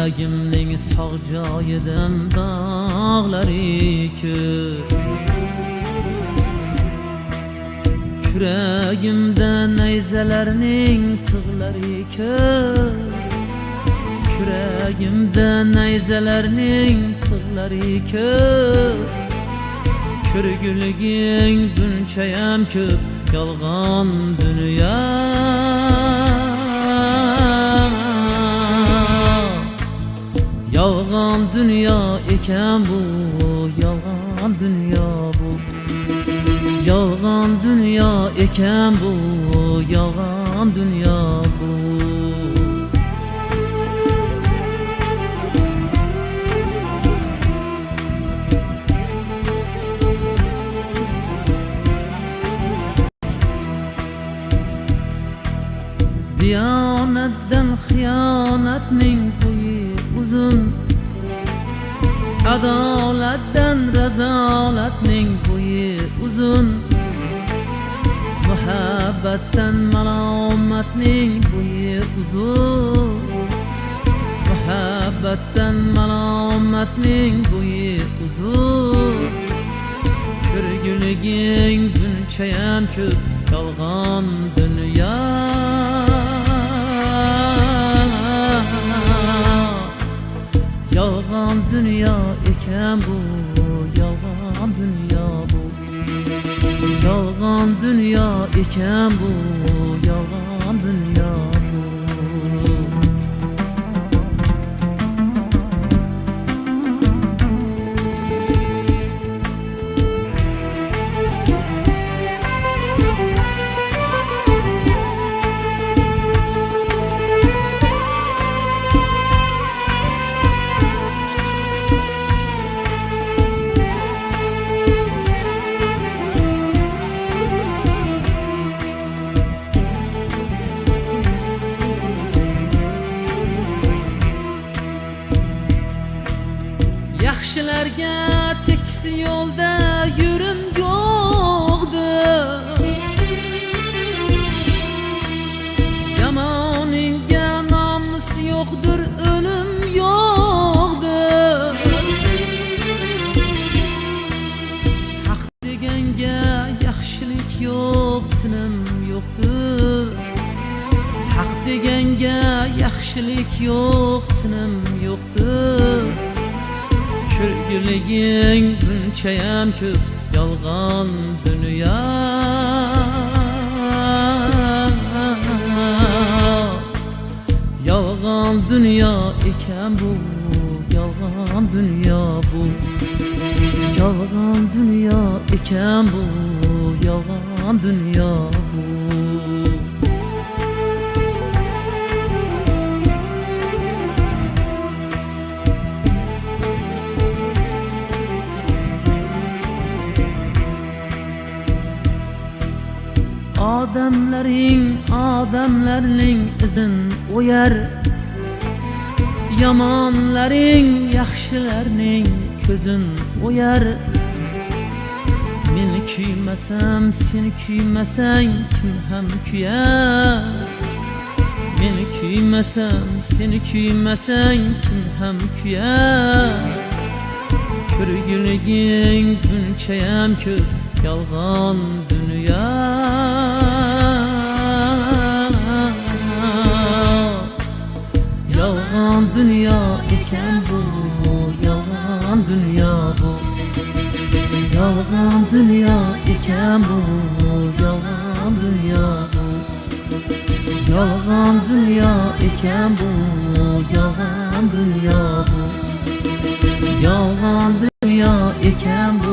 Yüreğimning sağ joyidan dağlari ko'p. Yüreğimde neyzelerning tig'lari ko'p. Yüreğimde neyzelerning tig'lari ko'p. Ko'rguliging bunchayam ko'p, yolg'on dunyo. Yolg'on dunyo ekan bu, yolg'on dunyo bu. Yolg'on dunyo ekan bu, yolg'on dunyo bu. Diyanatdan xiyonatning bo'yi uzun, adolatdan razolatning bo'yi uzun, muhabbatdan malomatning bo'yi uzun, muhabbatdan malomatning bo'yi uzun. Ko'rguliging bunchayam ko'p, yolg'on dunyo. Yolg'on dunyo ekan bu, yolg'on dunyo bu. Yolg'on dunyo ekan bu, yolg'on dunyo bu. Yaxshilarga tekis yo'lda yurim yo'qdir, yomoningga nomus yo'qdir, o'lim yo'qdir. Haq deganga yaxshilik yo'q, tinim yo'qdir. Haq deganga yaxshilik yo'q, tinim yo'qdir. Ko'rguliging bunchayam ko'p, yolg'on dunyo. Yolg'on dunyo ekan bu, yolg'on dunyo bu. Yolg'on dunyo ekan bu, yolg'on dunyo bu. Odamlarning izin o'yar, yomonlaring yaxshilarning ko'zin o'yar. Men kuymasam, sen kuymasang kim ham kuyar? Men kuymasam, sen kuymasang kim ham kuyar? Ko'rguliging bunchayam ko'p, yolg'on dunyo. Yolg'on dunyo ekan bu, yolg'on dunyo bu. Yolg'on dunyo ekan bu, yolg'on dunyo bu. Yolg'on dunyo ekan bu, yolg'on dunyo bu. Yolg'on dunyo ekan bu.